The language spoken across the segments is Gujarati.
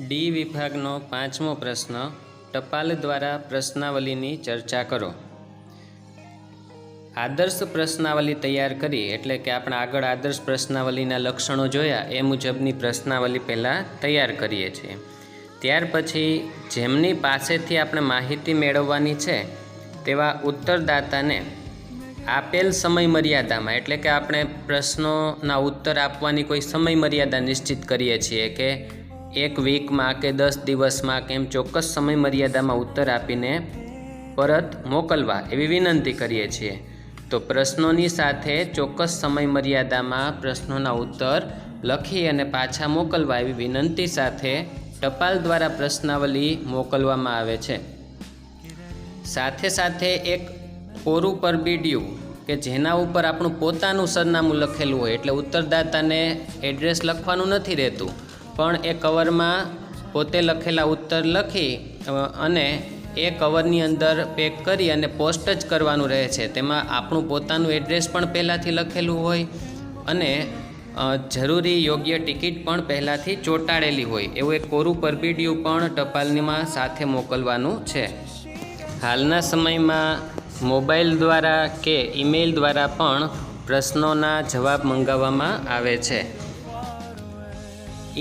डी વિભાગનો 5મો પ્રશ્ન ટપાલ દ્વારા પ્રશ્નાવલીની ચર્ચા કરો। આદર્શ પ્રશ્નાવલી તૈયાર કરી એટલે કે આપણે આગળ આદર્શ પ્રશ્નાવલીના લક્ષણો જોયા એ મુજબની પ્રશ્નાવલી પહેલાં તૈયાર કરીએ છીએ। ત્યાર પછી જેમની પાસેથી આપણે માહિતી મેળવવાની છે તેવા ઉત્તરદાતાને આપેલ સમય મર્યાદામાં એટલે કે આપણે પ્રશ્નોના ઉત્તર આપવાની કોઈ સમય મર્યાદા નિશ્ચિત કરીએ છીએ કે 1 વીકમાં કે 10 દિવસમાં કે એમ ચોક્કસ સમય મર્યાદામાં ઉત્તર આપીને પરત મોકલવા એવી વિનંતી કરીએ છીએ। તો પ્રશ્નોની સાથે ચોક્કસ સમય મર્યાદામાં પ્રશ્નોના ઉત્તર લખી અને પાછા મોકલવા એવી વિનંતી સાથે ટપાલ દ્વારા પ્રશ્નાવલી મોકલવામાં આવે છે। સાથે સાથે એક કોરું પરબીડિયું કે જેના ઉપર આપણું પોતાનું સરનામું લખેલું હોય એટલે ઉત્તરદાતાને એડ્રેસ લખવાનું નથી રહેતું, પણ એ કવરમાં પોતે લખેલા ઉત્તર લખી અને એ કવરની અંદર પેક કરી અને પોસ્ટ જ કરવાનું રહે છે। તેમાં આપણું પોતાનું એડ્રેસ પણ પહેલાંથી લખેલું હોય અને જરૂરી યોગ્ય ટિકિટ પણ પહેલાંથી ચોંટાડેલી હોય એવું એક કોરું પરબીડિયું પણ ટપાલમાં સાથે મોકલવાનું છે। હાલના સમયમાં મોબાઈલ દ્વારા કે ઈમેલ દ્વારા પણ પ્રશ્નોના જવાબ મંગાવવામાં આવે છે।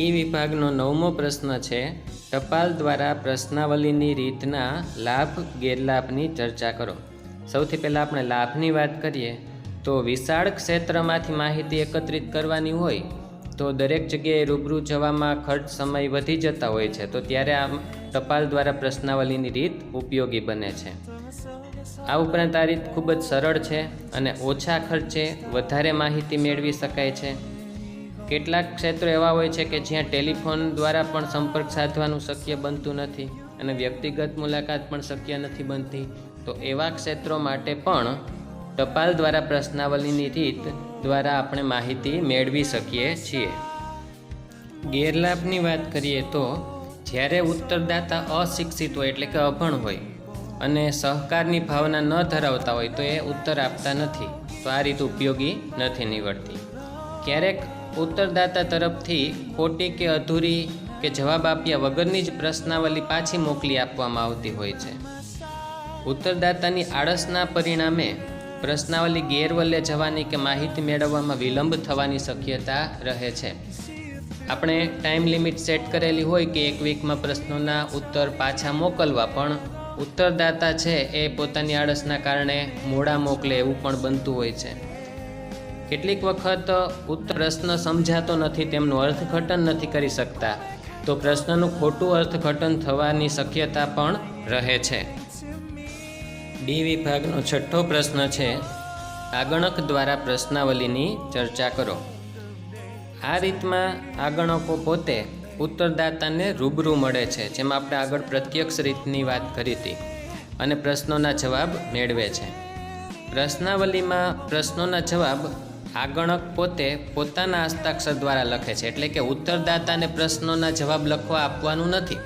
ઈ વિભાગનો 9મો પ્રશ્ન છે ટપાલ દ્વારા પ્રશ્નાવલીની રીતના લાભ ગેરલાભની ચર્ચા કરો। સૌથી પહેલાં આપણે લાભની વાત કરીએ તો વિશાળ ક્ષેત્રમાંથી માહિતી એકત્રિત કરવાની હોય તો દરેક જગ્યાએ રૂબરૂ જવામાં ખર્ચ સમય વધી જતા હોય છે, તો ત્યારે આ ટપાલ દ્વારા પ્રશ્નાવલીની રીત ઉપયોગી બને છે। આ ઉપરાંત આ રીત ખૂબ જ સરળ છે અને ઓછા ખર્ચે વધારે માહિતી મેળવી શકાય છે। કેટલાક ક્ષેત્રો એવા હોય છે કે જ્યાં ટેલિફોન દ્વારા પણ સંપર્ક સાધવાનું શક્ય બનતું નથી અને વ્યક્તિગત મુલાકાત પણ શક્ય નથી બનતી, તો એવા ક્ષેત્રો માટે પણ ટપાલ દ્વારા પ્રશ્નાવલીની રીત દ્વારા આપણે માહિતી મેળવી શકીએ છીએ। ગેરલાભની વાત કરીએ તો જ્યારે ઉત્તરદાતા અશિક્ષિત હોય એટલે કે અભણ હોય અને સહકારની ભાવના ન ધરાવતા હોય તો એ ઉત્તર આપતા નથી, તો આ રીત ઉપયોગી નથી નીવડતી। ક્યારેક ઉત્તરદાતા તરફથી ખોટી કે અધૂરી કે જવાબ આપ્યા વગરની જ પ્રશ્નાવલી પાછી મોકલી આપવામાં આવતી હોય છે। ઉત્તરદાતાની આળસના પરિણામે પ્રશ્નાવલી ગેરવલ્લે જવાની કે માહિતી મેળવવામાં વિલંબ થવાની શક્યતા રહે છે। આપણે ટાઈમ લિમિટ સેટ કરેલી હોય કે 1 વીકમાં પ્રશ્નોના ઉત્તર પાછા મોકલવા, પણ ઉત્તરદાતા છે એ પોતાની આળસના કારણે મોડા મોકલે એવું પણ બનતું હોય છે। કેટલીક વખત પ્રશ્ન સમજાતો નથી, તેમનું અર્થઘટન નથી કરી શકતા, તો પ્રશ્નનું ખોટું અર્થઘટન થવાની શક્યતા પણ રહે છે। ડી વિભાગનો 6થો પ્રશ્ન છે આગણક દ્વારા પ્રશ્નાવલીની ચર્ચા કરો। આ રીતમાં આગણકો પોતે ઉત્તરદાતાને રૂબરૂ મળે છે, જેમાં આપણે આગળ પ્રત્યક્ષ રીતની વાત કરી હતી, અને પ્રશ્નોના જવાબ મેળવે છે। પ્રશ્નાવલીમાં પ્રશ્નોના જવાબ આગણક પોતે પોતાના હસ્તાક્ષર દ્વારા લખે છે, એટલે કે ઉત્તરદાતાને પ્રશ્નોના જવાબ લખવા આપવાનું નથી।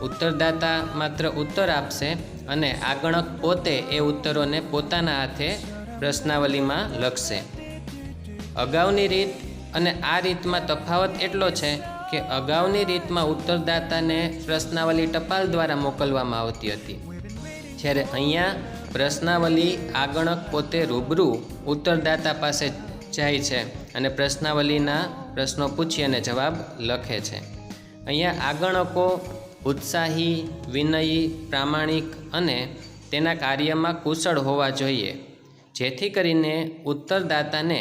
ઉત્તરદાતા માત્ર ઉત્તર આપશે અને આગણક પોતે એ ઉત્તરોને પોતાના હાથે પ્રશ્નાવલીમાં લખશે। અગાઉની રીત અને આ રીતમાં તફાવત એટલો છે કે અગાઉની રીતમાં ઉત્તરદાતાને પ્રશ્નાવલી ટપાલ દ્વારા મોકલવામાં આવતી હતી, જ્યારે અહીંયા પ્રશ્નાવલી આગણક પોતે રૂબરૂ ઉત્તરદાતા પાસે જાય છે અને પ્રશ્નાવલીના પ્રશ્નો પૂછી અને જવાબ લખે છે। અહીંયા આગણકો ઉત્સાહી, વિનયી, પ્રામાણિક અને તેના કાર્યમાં કુશળ હોવા જોઈએ, જેથી કરીને ઉત્તરદાતાને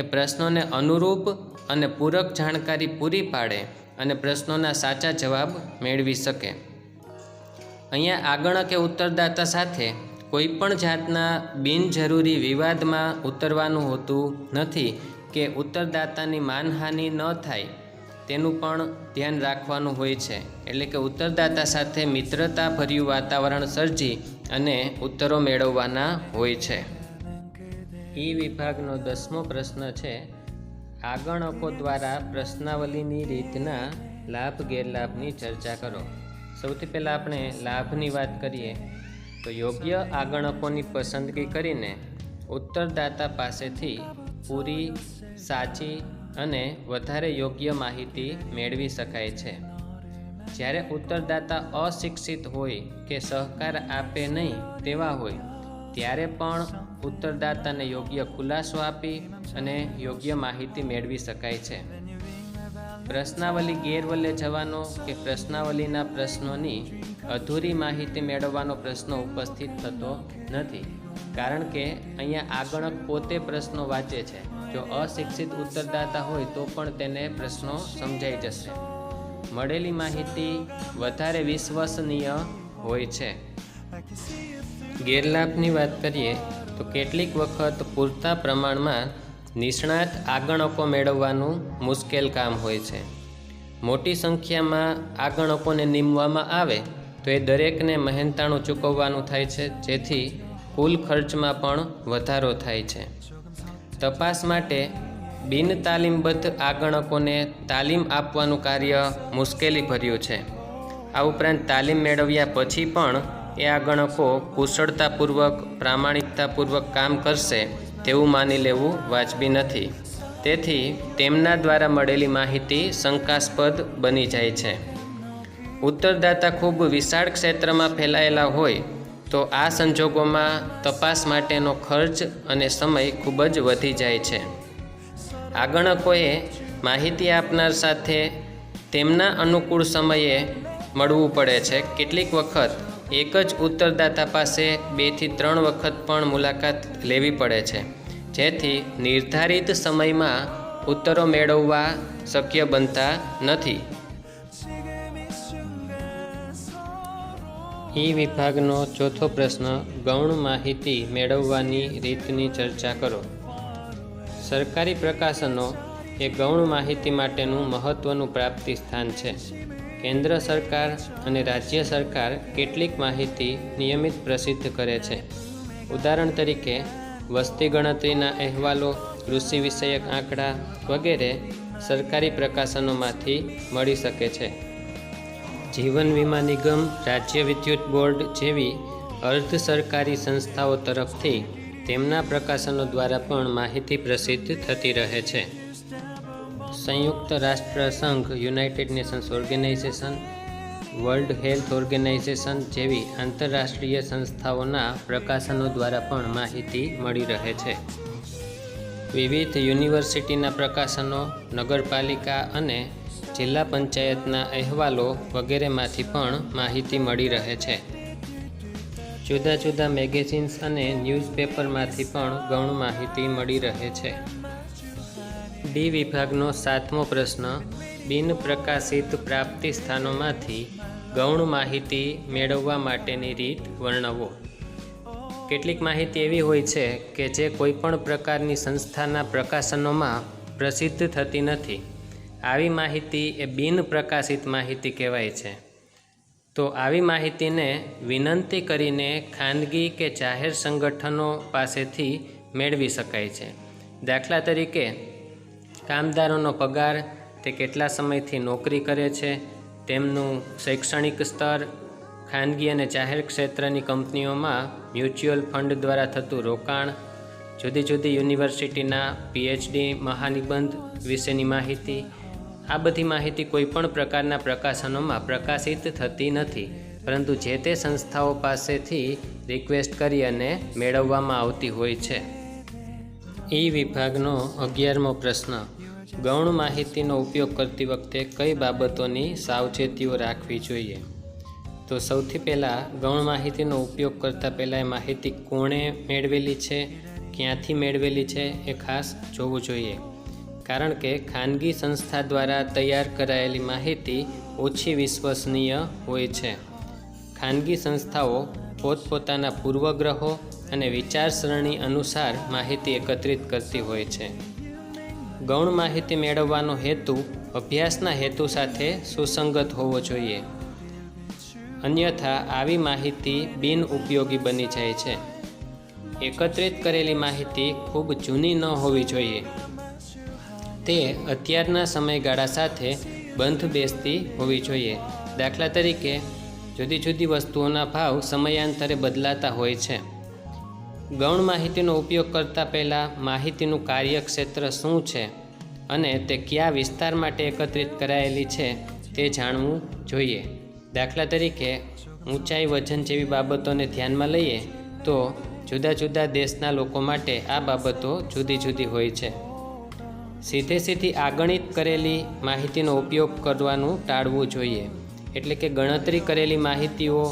એ પ્રશ્નોને અનુરૂપ અને પૂરક જાણકારી પૂરી પાડે અને પ્રશ્નોના સાચા જવાબ મેળવી શકે। અહીંયા આગણકે ઉત્તરદાતા સાથે કોઈ પણ જાતના બિનજરૂરી વિવાદમાં ઉતરવાનું હોતું નથી કે ઉત્તરદાતાની માનહાનિ ન થાય તેનું પણ ધ્યાન રાખવાનું હોય છે, એટલે કે ઉત્તરદાતા સાથે મિત્રતાભર્યું વાતાવરણ સર્જી અને ઉત્તરો મેળવવાના હોય છે। ઈ વિભાગનો 10મો પ્રશ્ન છે આગણકો દ્વારા પ્રશ્નાવલીની રીતના લાભ ગેરલાભની ચર્ચા કરો। સૌથી પહેલાં આપણે લાભની વાત કરીએ તો યોગ્ય આગણકોની પસંદગી કરીને ઉત્તરદાતા પાસેથી પૂરી, સાચી અને વધારે યોગ્ય માહિતી મેળવી શકાય છે। જ્યારે ઉત્તરદાતા અશિક્ષિત હોય કે સહકાર આપે નહીં તેવા હોય ત્યારે પણ ઉત્તરદાતાને યોગ્ય ખુલાસો આપી અને યોગ્ય માહિતી મેળવી શકાય છે. પ્રશ્નાવલી ગેરવલે જવાનો કે પ્રશ્નાવલીના પ્રશ્નોની અધૂરી માહિતી મેળવવાનો પ્રશ્ન ઉપસ્થિત થતો નથી, કારણ કે અહીંયા આગણક પોતે પ્રશ્નો વાંચે છે. જો અશિક્ષિત ઉત્તરદાતા હોય તો પણ તેને પ્રશ્નો સમજાઈ જશે. મળેલી માહિતી વધારે વિશ્વસનીય હોય છે. ગેરલાભની વાત કરીએ તો કેટલીક વખત પૂરતા પ્રમાણમાં નિષ્ણાત આગણકો મેળવવાનું મુશ્કેલ કામ હોય છે. મોટી સંખ્યામાં આગણકોને નીમવામાં આવે તો એ દરેકને મહેનતાણું ચૂકવવાનું થાય છે, જેથી કુલ ખર્ચમાં પણ વધારો થાય છે. તપાસ માટે બિન તાલીમબદ્ધ આગણકોને તાલીમ આપવાનું કાર્ય મુશ્કેલીભર્યું છે. આ ઉપરાંત તાલીમ મેળવ્યા પછી પણ એ આગણકો કુશળતાપૂર્વક પ્રામાણિકતાપૂર્વક કામ કરશે તેવું માની લેવું વાજબી નથી. તેથી તેમના દ્વારા મળેલી માહિતી શંકાસ્પદ બની જાય છે. ઉત્તરદાતા ખૂબ વિશાળ ક્ષેત્રમાં ફેલાયેલા હોય તો આ સંજોગોમાં તપાસ માટેનો ખર્ચ અને સમય ખૂબ જ વધી જાય છે. આગણકોએ માહિતી આપનાર સાથે તેમના અનુકૂળ સમયે મળવું પડે છે. કેટલીક વખત એક જ ઉત્તરદાતા પાસે 2 થી 3 વખત પણ મુલાકાત લેવી પડે છે, જેથી નિર્ધારિત સમયમાં ઉત્તરો મેળવવા શક્ય બનતા નથી. ઈ વિભાગનો ચોથો પ્રશ્ન, ગૌણ માહિતી મેળવવાની રીતની ચર્ચા કરો. સરકારી પ્રકાશનો એ ગૌણ માહિતી માટેનું મહત્ત્વનું પ્રાપ્તિ સ્થાન છે. કેન્દ્ર સરકાર અને રાજ્ય સરકાર કેટલીક માહિતી નિયમિત પ્રસિદ્ધ કરે છે. ઉદાહરણ તરીકે વસ્તી ગણતરીના અહેવાલો, કૃષિ વિષયક આંકડા વગેરે સરકારી પ્રકાશનોમાંથી મળી શકે છે. જીવન વીમા નિગમ, રાજ્ય વિદ્યુત બોર્ડ જેવી અર્ધ સરકારી સંસ્થાઓ તરફથી તેમના પ્રકાશનો દ્વારા પણ માહિતી પ્રસિદ્ધ થતી રહે છે. સંયુક્ત રાષ્ટ્ર સંઘ, United Nations Organization, World Health Organization જેવી આંતરરાષ્ટ્રીય સંસ્થાઓના પ્રકાશનો દ્વારા પણ માહિતી મળી રહે છે. વિવિધ યુનિવર્સિટીના પ્રકાશનો, નગરપાલિકા અને જિલ્લા પંચાયતના અહેવાલો વગેરેમાંથી પણ માહિતી મળી રહે છે. જુદા જુદા મેગેઝિન્સ અને ન્યૂઝપેપરમાંથી પણ ગૌણ માહિતી મળી રહે છે. ડી વિભાગનો 7મો પ્રશ્ન, બિન પ્રકાશિત પ્રાપ્તિ સ્થાનોમાંથી ગૌણ માહિતી મેળવવા માટેની રીત વર્ણવો. કેટલીક માહિતી એવી હોય છે કે જે કોઈપણ પ્રકારની સંસ્થાના પ્રકાશનોમાં પ્રસિદ્ધ થતી નથી. આવી માહિતી એ બિન પ્રકાશિત માહિતી કહેવાય છે. તો આવી માહિતીને વિનંતી કરીને ખાનગી કે જાહેર સંગઠનો પાસેથી મેળવી શકાય છે. દાખલા તરીકે કામદારોનો પગાર, તે કેટલા સમયથી નોકરી કરે છે, તેમનું શૈક્ષણિક સ્તર, ખાનગી અને જાહેર ક્ષેત્રની કંપનીઓમાં મ્યુચ્યુઅલ ફંડ દ્વારા થતું રોકાણ, જુદી જુદી યુનિવર્સિટીના PhD મહાનિબંધ વિશેની માહિતી. આ બધી માહિતી કોઈપણ પ્રકારના પ્રકાશનોમાં પ્રકાશિત થતી નથી, પરંતુ જે તે સંસ્થાઓ પાસેથી રિક્વેસ્ટ કરી અને મેળવવામાં આવતી હોય છે. ઈ વિભાગનો 11મો પ્રશ્ન, ગૌણ માહિતીનો ઉપયોગ કરતી વખતે કઈ બાબતોની સાવચેતીઓ રાખવી જોઈએ. તો સૌથી પહેલાં ગૌણ માહિતીનો ઉપયોગ કરતાં પહેલાં એ માહિતી કોણે મેળવેલી છે, ક્યાંથી મેળવેલી છે એ ખાસ જોવું જોઈએ. કારણ કે ખાનગી સંસ્થા દ્વારા તૈયાર કરાયેલી માહિતી ઓછી વિશ્વસનીય હોય છે. ખાનગી સંસ્થાઓ પોતપોતાના પૂર્વગ્રહો અને વિચારસરણી અનુસાર માહિતી એકત્રિત કરતી હોય છે. ગૌણ માહિતી મેળવવાનો હેતુ અભ્યાસના હેતુ સાથે સુસંગત હોવો જોઈએ, અન્યથા આવી માહિતી બિનઉપયોગી બની જાય છે. એકત્રિત કરેલી માહિતી ખૂબ જૂની ન હોવી જોઈએ. તે અત્યારના સમયગાળા સાથે બંધ બેસતી હોવી જોઈએ. દાખલા તરીકે જુદી જુદી વસ્તુઓના ભાવ સમયાંતરે બદલાતા હોય છે. ગૌણ માહિતીનો ઉપયોગ કરતાં પહેલાં માહિતીનું કાર્યક્ષેત્ર શું છે અને તે કયા વિસ્તાર માટે એકત્રિત કરાયેલી છે તે જાણવું જોઈએ. દાખલા તરીકે ઊંચાઈ, વજન જેવી બાબતોને ધ્યાનમાં લઈએ તો જુદા જુદા દેશના લોકો માટે આ બાબતો જુદી જુદી હોય છે. સીધી આગણિત કરેલી માહિતીનો ઉપયોગ કરવાનું ટાળવું જોઈએ. એટલે કે ગણતરી કરેલી માહિતીઓ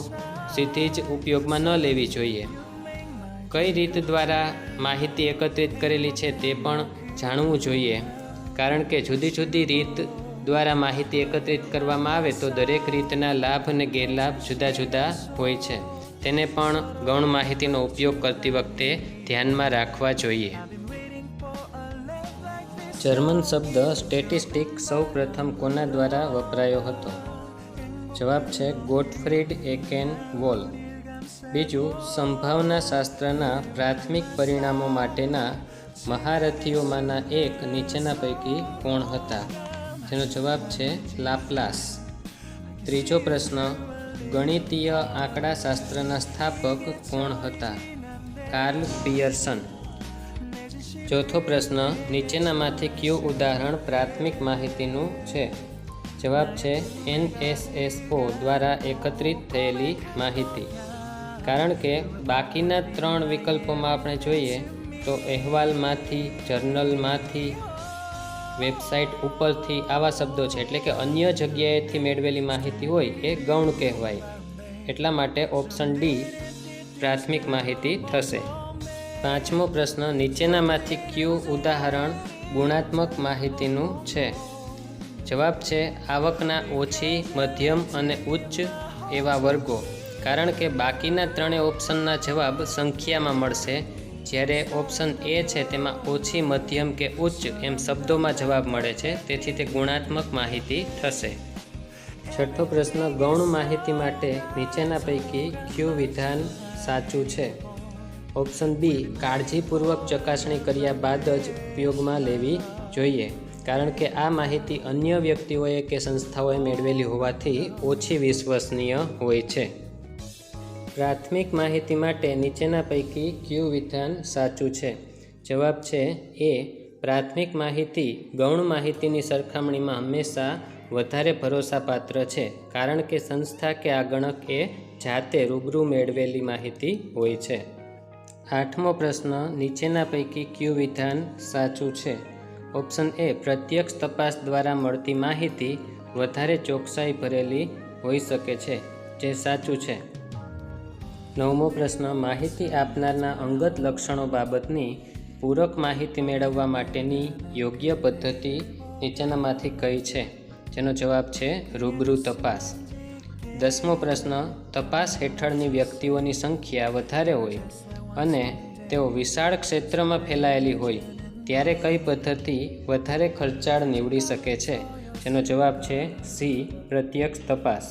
સીધી જ ઉપયોગમાં ન લેવી જોઈએ. કઈ રીત દ્વારા માહિતી એકત્રિત કરેલી છે તે પણ જાણવું જોઈએ, કારણ કે જુદી જુદી રીત દ્વારા માહિતી એકત્રિત કરવામાં આવે તો દરેક રીતના લાભ અને ગેરલાભ જુદા જુદા હોય છે. તેને પણ ગૌણ માહિતીનો ઉપયોગ કરતી વખતે ધ્યાનમાં રાખવા જોઈએ. જર્મન શબ્દ સ્ટેટિસ્ટિક સૌ પ્રથમ કોના દ્વારા વપરાયો હતો? જવાબ છે ગોટફ્રીડ એકેન વોલ. બીજું, સંભાવના શાસ્ત્રના પ્રાથમિક પરિણામો માટેના મહારથીઓમાંના એક નીચેના પૈકી કોણ હતા? જેનો જવાબ છે લાપ્લાસ. ત્રીજો પ્રશ્ન, ગણિતીય આંકડાશાસ્ત્રના સ્થાપક કોણ હતા? Karl Pearson. ચોથો પ્રશ્ન, નીચેનામાંથી કયું ઉદાહરણ પ્રાથમિક માહિતીનું છે? જવાબ છે NSSO દ્વારા એકત્રિત થયેલી માહિતી. કારણ કે બાકીના 3 વિકલ્પોમાં આપણે જોઈએ તો અહેવાલમાંથી, જર્નલમાંથી, વેબસાઇટ ઉપરથી આવા શબ્દો છે, એટલે કે અન્ય જગ્યાએથી મેળવેલી માહિતી હોય એ ગૌણ કહેવાય. એટલા માટે ઓપ્શન ડી પ્રાથમિક માહિતી થશે. પાંચમો પ્રશ્ન, નીચેનામાંથી કયું ઉદાહરણ ગુણાત્મક માહિતીનું છે? જવાબ છે આવકના ઓછી, મધ્યમ અને ઉચ્ચ એવા વર્ગો. કારણ કે બાકીના 3 ઓપ્શનના જવાબ સંખ્યામાં મળશે, જ્યારે ઓપ્શન એ છે તેમાં ઓછી, મધ્યમ કે ઉચ્ચ એમ શબ્દોમાં જવાબ મળે છે, તેથી તે ગુણાત્મક માહિતી થશે. છઠ્ઠો પ્રશ્ન, ગૌણ માહિતી માટે નીચેના પૈકી કયું વિધાન સાચું છે? ઓપ્શન બી, કાળજીપૂર્વક ચકાસણી કર્યા બાદ જ ઉપયોગમાં લેવી જોઈએ, કારણ કે આ માહિતી અન્ય વ્યક્તિઓએ કે સંસ્થાઓએ મેળવેલી હોવાથી ઓછી વિશ્વસનીય હોય છે. પ્રાથમિક માહિતી માટે નીચેના પૈકી કયું વિધાન સાચું છે? જવાબ છે એ, પ્રાથમિક માહિતી ગૌણ માહિતીની સરખામણીમાં હંમેશા વધારે ભરોસાપાત્ર છે, કારણ કે સંસ્થા કે આગણક એ જાતે રૂબરૂ મેળવેલી માહિતી હોય છે. આઠમો પ્રશ્ન, નીચેના પૈકી કયું વિધાન સાચું છે? ઓપ્શન એ, પ્રત્યક્ષ તપાસ દ્વારા મળતી માહિતી વધારે ચોકસાઈ ભરેલી હોઈ શકે છે, જે સાચું છે. નવમો પ્રશ્ન, માહિતી આપનારના અંગત લક્ષણો બાબતની પૂરક માહિતી મેળવવા માટેની યોગ્ય પદ્ધતિ નીચેનામાંથી કઈ છે? જેનો જવાબ છે રૂબરૂ તપાસ. 10મો પ્રશ્ન, તપાસ હેઠળની વ્યક્તિઓની સંખ્યા વધારે હોય અને તેઓ વિશાળ ક્ષેત્રમાં ફેલાયેલી હોય ત્યારે કઈ પદ્ધતિ વધારે ખર્ચાળ નીવડી શકે છે? જેનો જવાબ છે સી, પ્રત્યક્ષ તપાસ.